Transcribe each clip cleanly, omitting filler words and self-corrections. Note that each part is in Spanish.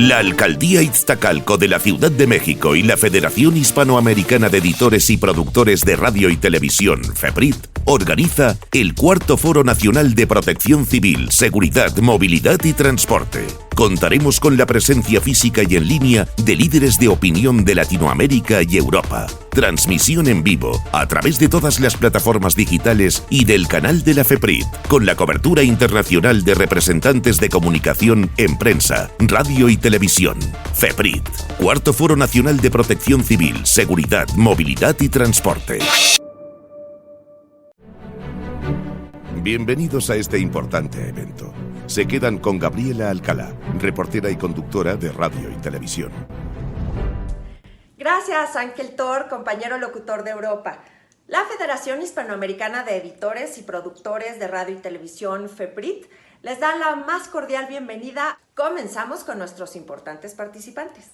La Alcaldía Iztacalco de la Ciudad de México y la Federación Hispanoamericana de Editores y Productores de Radio y Televisión, FEPRIT, organiza el Cuarto Foro Nacional de Protección Civil, Seguridad, Movilidad y Transporte. Contaremos con la presencia física y en línea de líderes de opinión de Latinoamérica y Europa. Transmisión en vivo a través de todas las plataformas digitales y del canal de la FEPRIT, con la cobertura internacional de representantes de comunicación en prensa, radio y televisión. FEPRIT, Cuarto Foro Nacional de Protección Civil, Seguridad, Movilidad y Transporte. Bienvenidos a este importante evento. Se quedan con Gabriela Alcalá, reportera y conductora de radio y televisión. Gracias, Ángel Tor, compañero locutor de Europa. La Federación Hispanoamericana de Editores y Productores de Radio y Televisión, FEPRIT, les da la más cordial bienvenida. Comenzamos con nuestros importantes participantes.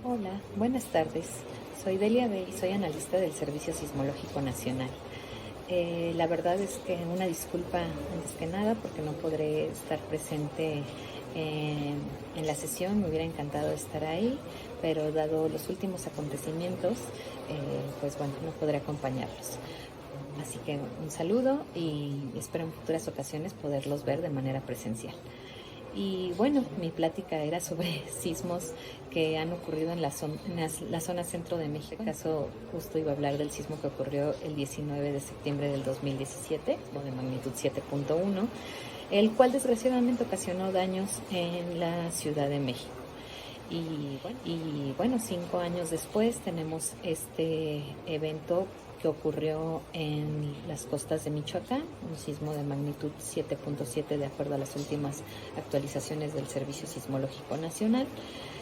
Hola, buenas tardes. Soy Delia B. y soy analista del Servicio Sismológico Nacional. La verdad es que una disculpa antes que nada porque no podré estar presente en la sesión. Me hubiera encantado estar ahí, pero dado los últimos acontecimientos, pues bueno, no podré acompañarlos. Así que un saludo y espero en futuras ocasiones poderlos ver de manera presencial. Y bueno, mi plática era sobre sismos que han ocurrido en la zona centro de México. En este caso, justo iba a hablar del sismo que ocurrió el 19 de septiembre del 2017, de magnitud 7.1, el cual desgraciadamente ocasionó daños en la Ciudad de México. Y bueno, 5 años después tenemos este evento que ocurrió en las costas de Michoacán, un sismo de magnitud 7.7 de acuerdo a las últimas actualizaciones del Servicio Sismológico Nacional.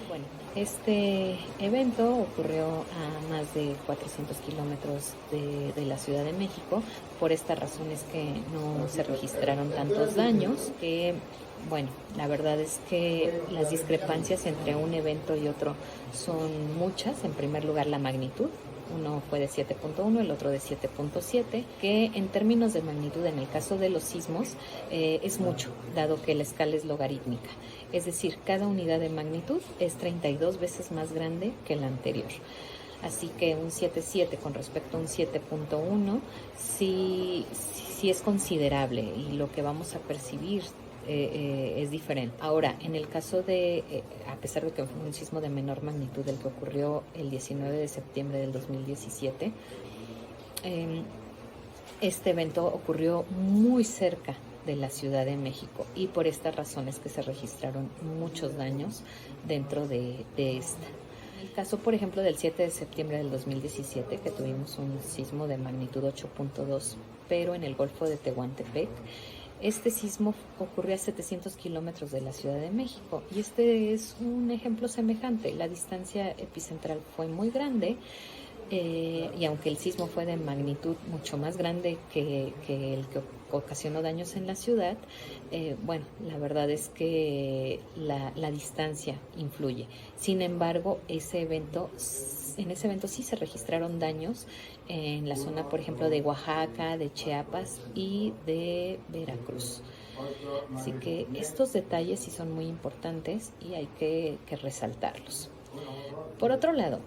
Bueno, este evento ocurrió a más de 400 kilómetros de la Ciudad de México. Por esta razón es que no se registraron tantos daños, que bueno, la verdad es que las discrepancias entre un evento y otro son muchas. En primer lugar, la magnitud. Uno fue de 7.1, el otro de 7.7, que en términos de magnitud, en el caso de los sismos, es mucho, dado que la escala es logarítmica. Es decir, cada unidad de magnitud es 32 veces más grande que la anterior. Así que un 7.7 con respecto a un 7.1 sí es considerable y lo que vamos a percibir es diferente. Ahora, en el caso de, a pesar de que fue un sismo de menor magnitud el que ocurrió el 19 de septiembre del 2017, este evento ocurrió muy cerca de la Ciudad de México y por esta razón es que se registraron muchos daños dentro de esta. El caso, por ejemplo, del 7 de septiembre del 2017, que tuvimos un sismo de magnitud 8.2, pero en el Golfo de Tehuantepec. Este sismo ocurrió a 700 kilómetros de la Ciudad de México y este es un ejemplo semejante. La distancia epicentral fue muy grande y aunque el sismo fue de magnitud mucho más grande que el que ocasionó daños en la ciudad, bueno, la verdad es que la distancia influye. Sin embargo, en ese evento sí se registraron daños en la zona, por ejemplo, de Oaxaca, de Chiapas y de Veracruz. Así que estos detalles sí son muy importantes y hay que resaltarlos. Por otro lado,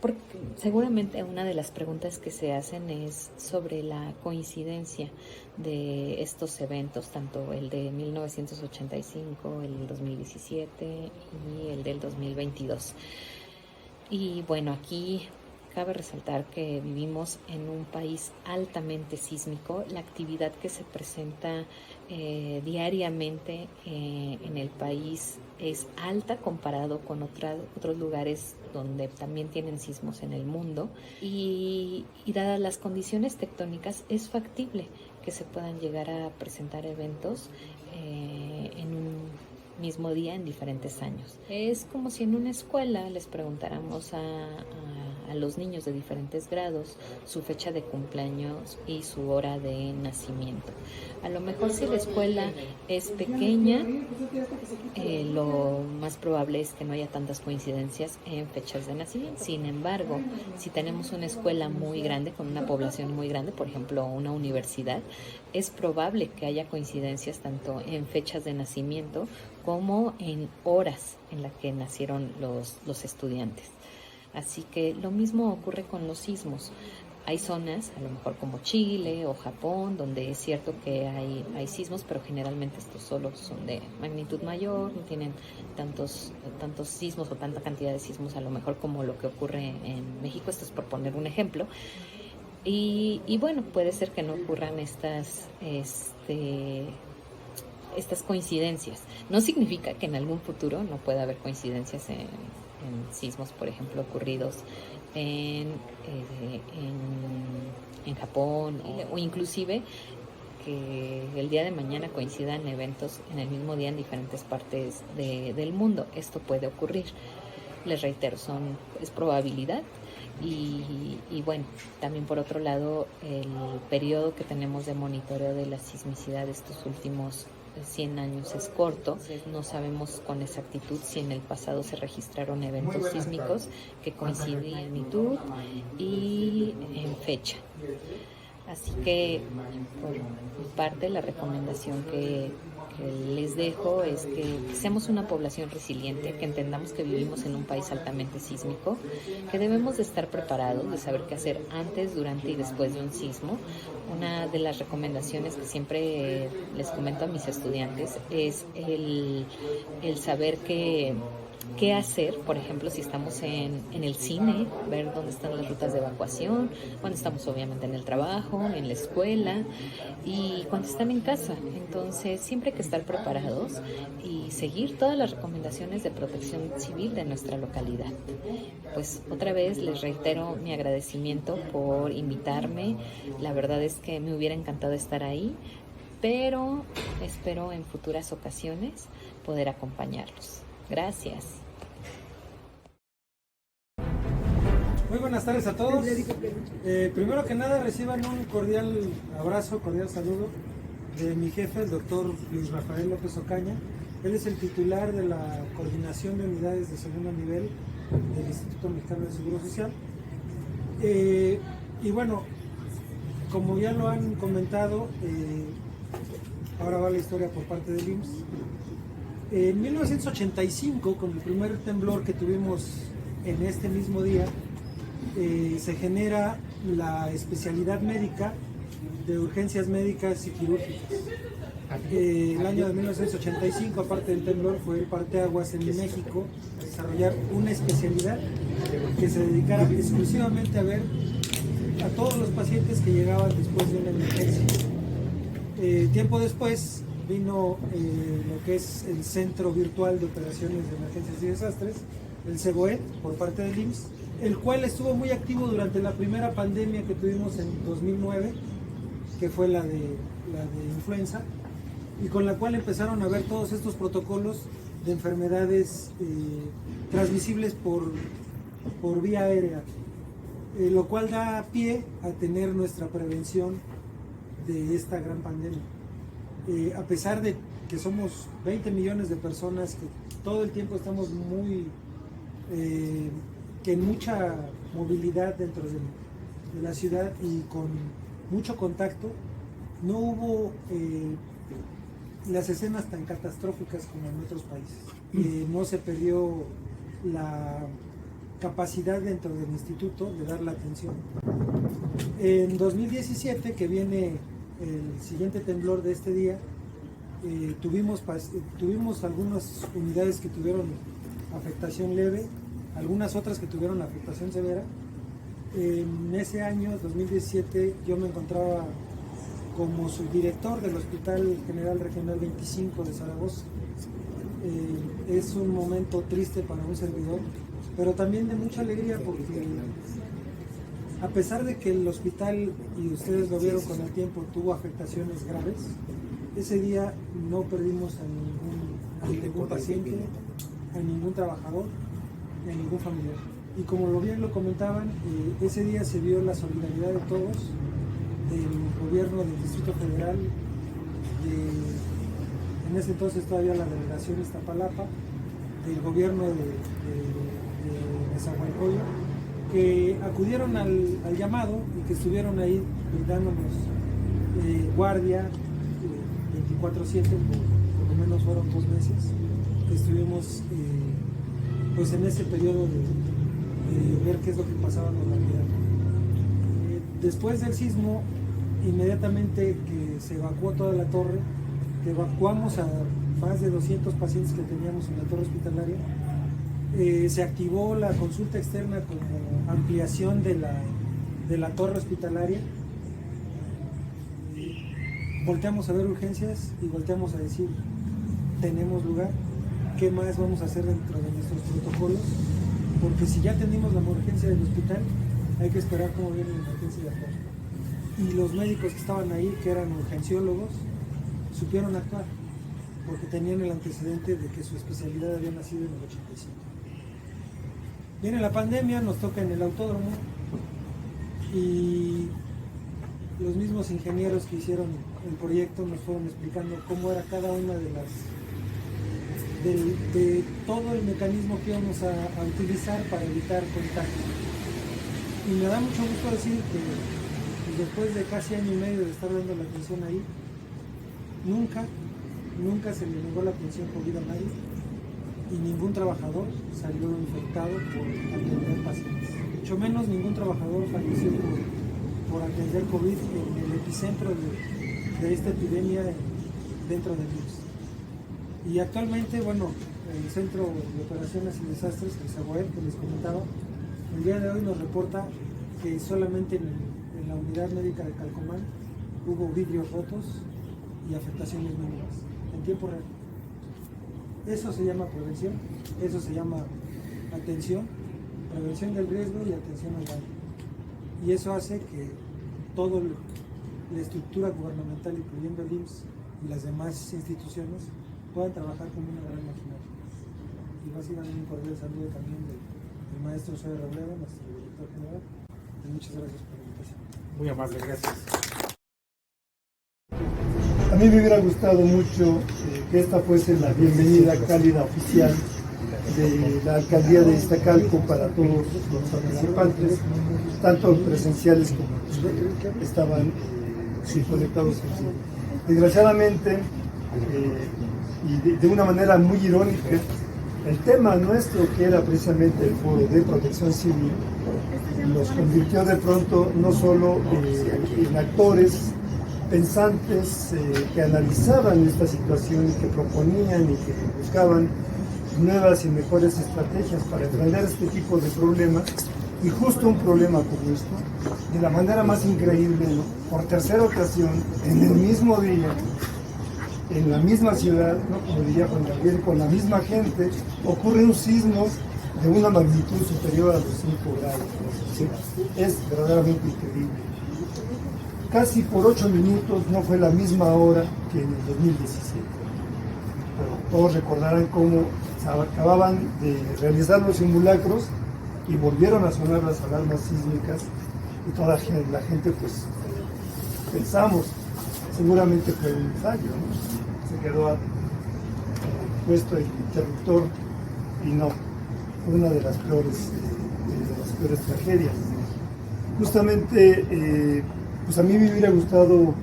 porque seguramente una de las preguntas que se hacen es sobre la coincidencia de estos eventos, tanto el de 1985, el del 2017 y el del 2022. Y bueno, aquí cabe resaltar que vivimos en un país altamente sísmico. La actividad que se presenta diariamente en el país es alta comparado con otros lugares donde también tienen sismos en el mundo. Y dadas las condiciones tectónicas, es factible que se puedan llegar a presentar eventos en un mismo día en diferentes años. Es como si en una escuela les preguntáramos a a los niños de diferentes grados su fecha de cumpleaños y su hora de nacimiento. A lo mejor si la escuela es pequeña, lo más probable es que no haya tantas coincidencias en fechas de nacimiento. Sin embargo, si tenemos una escuela muy grande, con una población muy grande, por ejemplo una universidad, es probable que haya coincidencias tanto en fechas de nacimiento como en horas en las que nacieron los estudiantes. Así que lo mismo ocurre con los sismos. Hay zonas, a lo mejor como Chile o Japón, donde es cierto que hay sismos, pero generalmente estos solo son de magnitud mayor, no tienen tantos sismos o tanta cantidad de sismos, a lo mejor como lo que ocurre en México. Esto es por poner un ejemplo. Y bueno, puede ser que no ocurran estas coincidencias. No significa que en algún futuro no pueda haber coincidencias en sismos, por ejemplo, ocurridos en Japón o inclusive que el día de mañana coincidan eventos en el mismo día en diferentes partes del mundo. Esto puede ocurrir. Les reitero, es probabilidad. Y bueno, también por otro lado, el periodo que tenemos de monitoreo de la sismicidad de estos últimos 100 años es corto. No sabemos con exactitud si en el pasado se registraron eventos sísmicos que coinciden en magnitud y en fecha. Así que por mi parte la recomendación que les dejo es que seamos una población resiliente, que entendamos que vivimos en un país altamente sísmico, que debemos de estar preparados, de saber qué hacer antes, durante y después de un sismo. Una de las recomendaciones que siempre les comento a mis estudiantes es el saber qué hacer, por ejemplo, si estamos en el cine, ver dónde están las rutas de evacuación, cuando estamos obviamente en el trabajo, en la escuela y cuando están en casa. Entonces, siempre hay que estar preparados y seguir todas las recomendaciones de protección civil de nuestra localidad. Pues otra vez les reitero mi agradecimiento por invitarme. La verdad es que me hubiera encantado estar ahí, pero espero en futuras ocasiones poder acompañarlos. Gracias. Muy buenas tardes a todos. Primero que nada reciban un cordial abrazo, cordial saludo de mi jefe, el doctor Luis Rafael López Ocaña. Él es el titular de la Coordinación de Unidades de Segundo Nivel del Instituto Mexicano de Seguro Social. Y bueno, como ya lo han comentado, ahora va la historia por parte del IMSS. En 1985, con el primer temblor que tuvimos en este mismo día, se genera la especialidad médica de urgencias médicas y quirúrgicas. El año de 1985, aparte del temblor, fue el parteaguas en México a desarrollar una especialidad que se dedicara exclusivamente a ver a todos los pacientes que llegaban después de una emergencia. Tiempo después vino lo que es el Centro Virtual de Operaciones de Emergencias y Desastres, el CEBOET, por parte del IMSS, el cual estuvo muy activo durante la primera pandemia que tuvimos en 2009, que fue la de influenza, y con la cual empezaron a ver todos estos protocolos de enfermedades transmisibles por vía aérea, lo cual da pie a tener nuestra prevención de esta gran pandemia. A pesar de que somos 20 millones de personas que todo el tiempo estamos que en mucha movilidad dentro de la ciudad y con mucho contacto, no hubo las escenas tan catastróficas como en otros países. No se perdió la capacidad dentro del instituto de dar la atención. En 2017, que viene el siguiente temblor de este día, tuvimos algunas unidades que tuvieron afectación leve, algunas otras que tuvieron afectación severa. En ese año, 2017, yo me encontraba como subdirector del Hospital General Regional 25 de Zaragoza. Es un momento triste para un servidor, pero también de mucha alegría, porque a pesar de que el hospital, y ustedes lo vieron con el tiempo, tuvo afectaciones graves, ese día no perdimos a ningún paciente, a ningún trabajador, ni a ningún familiar. y como bien lo comentaban, ese día se vio la solidaridad de todos, del gobierno del Distrito Federal, en ese entonces todavía la delegación Iztapalapa, del gobierno de Nezahualcóyotl, que acudieron al llamado y que estuvieron ahí dándonos guardia 24/7, por lo menos fueron 2 meses que estuvimos pues en ese periodo de ver qué es lo que pasaba con la vida. Después del sismo, inmediatamente que se evacuó toda la torre, que evacuamos a más de 200 pacientes que teníamos en la torre hospitalaria, se activó la consulta externa como ampliación de la torre hospitalaria. Volteamos a ver urgencias y volteamos a decir, tenemos lugar, ¿qué más vamos a hacer dentro de nuestros protocolos? Porque si ya tenemos la emergencia del hospital, hay que esperar cómo viene la emergencia de la torre. Y los médicos que estaban ahí, que eran urgenciólogos, supieron actuar, porque tenían el antecedente de que su especialidad había nacido en el 85. Viene la pandemia, nos toca en el autódromo, y los mismos ingenieros que hicieron el proyecto nos fueron explicando cómo era cada una de todo el mecanismo que íbamos a utilizar para evitar contagio. Y me da mucho gusto decir que pues, después de casi año y medio de estar dando la atención ahí, nunca se le negó la atención COVID a nadie, y ningún trabajador salió infectado por atender pacientes. Mucho menos ningún trabajador falleció por atender COVID en el epicentro de esta epidemia dentro del IMSS. Y actualmente, bueno, el Centro de Operaciones y Desastres, el CEOER, que les comentaba, el día de hoy nos reporta que solamente en la unidad médica de Calcomán hubo vidrios rotos y afectaciones mínimas en tiempo real. Eso se llama prevención, eso se llama atención, prevención del riesgo y atención al daño. Y eso hace que toda la estructura gubernamental, incluyendo el IMSS y las demás instituciones, puedan trabajar como una gran maquinaria. Y básicamente un cordial saludo también del maestro Zoe Robledo, nuestro director general, y muchas gracias por la invitación. Muy amable, gracias. A mí me hubiera gustado mucho que esta fuese la bienvenida cálida oficial de la alcaldía de Iztacalco para todos los participantes, tanto presenciales como los que estaban conectados. Desgraciadamente, y de una manera muy irónica, el tema nuestro, que era precisamente el foro de protección civil, nos convirtió de pronto no solo en actores pensantes que analizaban esta situación y que proponían y que buscaban nuevas y mejores estrategias para enfrentar este tipo de problemas, y justo un problema como esto, de la manera más increíble, ¿no? Por tercera ocasión, en el mismo día, en la misma ciudad, ¿no? Como diría Juan Gabriel, con la misma gente, ocurre un sismo de una magnitud superior a los 5 grados. ¿Sí? Es verdaderamente increíble. Casi por 8 minutos no fue la misma hora que en el 2017. Pero todos recordarán cómo acababan de realizar los simulacros y volvieron a sonar las alarmas sísmicas, y toda la gente pues pensamos, seguramente fue un fallo, ¿no? Se quedó puesto el interruptor y no, fue una de las peores tragedias. Justamente, pues a mí me hubiera gustado,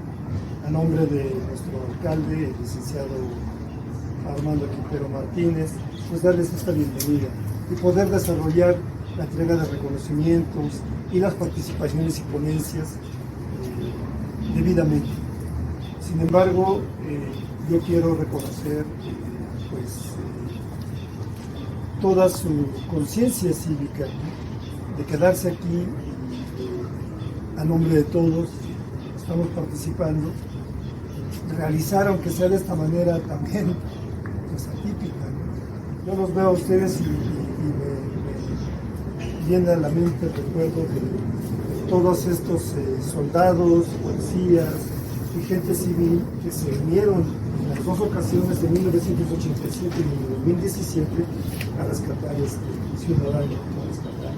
a nombre de nuestro alcalde, el licenciado Armando Quintero Martínez, pues darles esta bienvenida y poder desarrollar la entrega de reconocimientos y las participaciones y ponencias debidamente. Sin embargo, yo quiero reconocer toda su conciencia cívica, ¿no? De quedarse aquí a nombre de todos, estamos participando, realizar, aunque sea de esta manera también pues atípica, ¿no? Yo los veo a ustedes y me llena la mente el recuerdo de todos estos soldados, policías y gente civil que se unieron en las 2 ocasiones de 1987 y 2017 a rescatar ciudadanos, a rescatar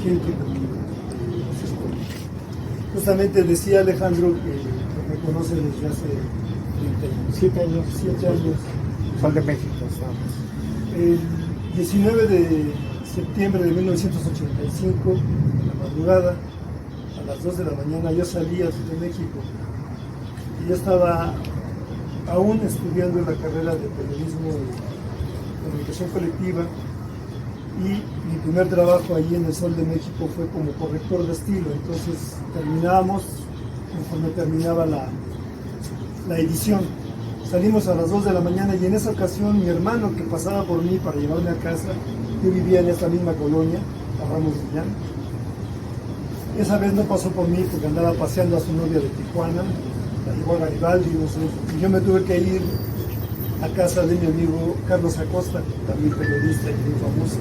gente. Justamente decía Alejandro que me conoce desde hace 37 años. 7 años. Sol de México, estamos. El 19 de septiembre de 1985, en la madrugada, a las 2 de la mañana, yo salía de México y yo estaba aún estudiando la carrera de periodismo y comunicación colectiva, y mi primer trabajo allí en el Sol de México fue como corrector de estilo. Entonces terminábamos, conforme terminaba la edición, salimos a las 2 de la mañana, y en esa ocasión mi hermano, que pasaba por mí para llevarme a casa, yo vivía en esta misma colonia, a Ramos de Villán, esa vez no pasó por mí porque andaba paseando a su novia de Tijuana, la llevó a Garibaldi, no sé, y yo me tuve que ir a casa de mi amigo Carlos Acosta, también periodista y muy famoso.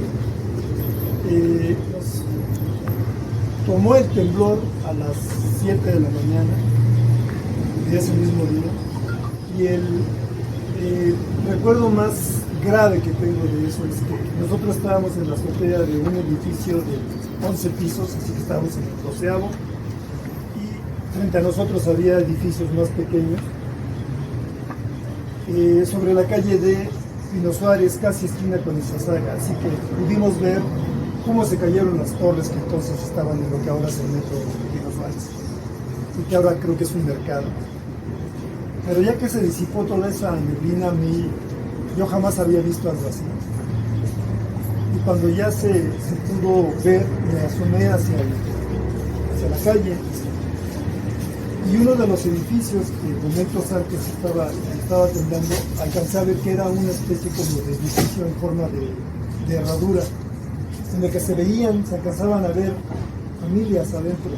Nos tomó el temblor a las 7 de la mañana de ese mismo día, y el recuerdo más grave que tengo de eso es que nosotros estábamos en la azotea de un edificio de 11 pisos, así que estábamos en el 12º, y frente a nosotros había edificios más pequeños. Sobre la calle de Pino Suárez, casi esquina con Izazaga, así que pudimos ver cómo se cayeron las torres que entonces estaban en lo que ahora es el metro de Pino Suárez, y que ahora creo que es un mercado. Pero ya que se disipó toda esa neblina, yo jamás había visto algo así. Y cuando ya se pudo ver, me asomé hacia la calle, y uno de los edificios que momentos antes estaba temblando, alcancé a ver que era una especie como de edificio en forma de herradura, en el que se alcanzaban a ver familias adentro,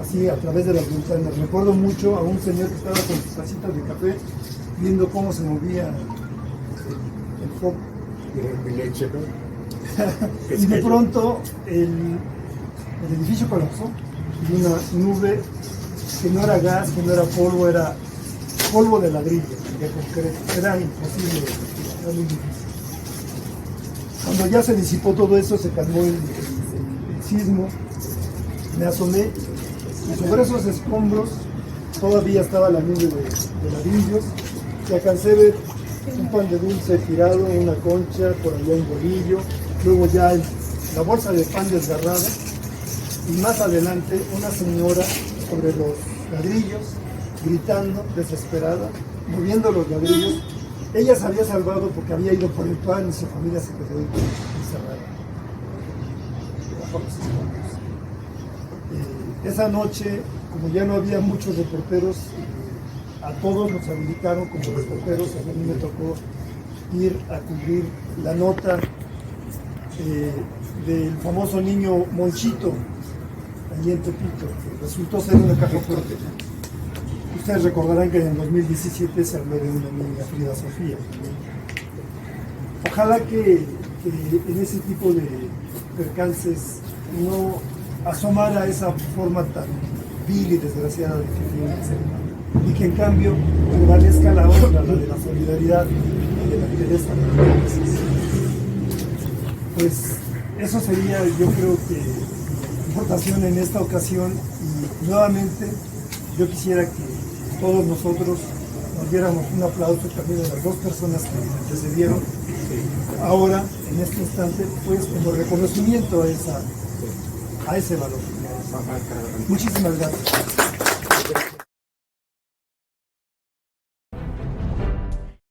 así a través de las ventanas. Recuerdo mucho a un señor que estaba con sus tacitas de café, viendo cómo se movía el foco. Mi leche, ¿no? Y de pronto el edificio colapsó, y una nube que no era gas, que no era polvo de ladrillo, de concreto. Era imposible, era muy difícil. Cuando ya se disipó todo eso, se calmó el sismo, me asomé, y sobre esos escombros todavía estaba la nube de ladrillos, y alcancé a ver un pan de dulce tirado, una concha, por allá un bolillo, luego ya la bolsa de pan desgarrada, y más adelante una señora sobre los ladrillos, gritando, desesperada, moviendo los ladrillos. Ella se había salvado porque había ido por el pan y su familia se quedó encerrada bajo los escombros. Esa noche, como ya no había muchos reporteros, a todos nos habilitaron como reporteros. A mí me tocó ir a cubrir la nota del famoso niño Monchito, allí en Tepito, que resultó ser una caja fuerte. Ustedes recordarán que en el 2017 se habló de una niña, Frida Sofía. Ojalá que en ese tipo de percances no asomara esa forma tan vil y desgraciada de que tiene el ser humano, y que en cambio prevalezca la otra, la de la solidaridad y de la interesa. Pues eso sería, yo creo que, aportación en esta ocasión, y nuevamente yo quisiera que todos nosotros nos diéramos un aplauso también a las dos personas que me precedieron ahora, en este instante, pues como reconocimiento a ese valor. Muchísimas gracias.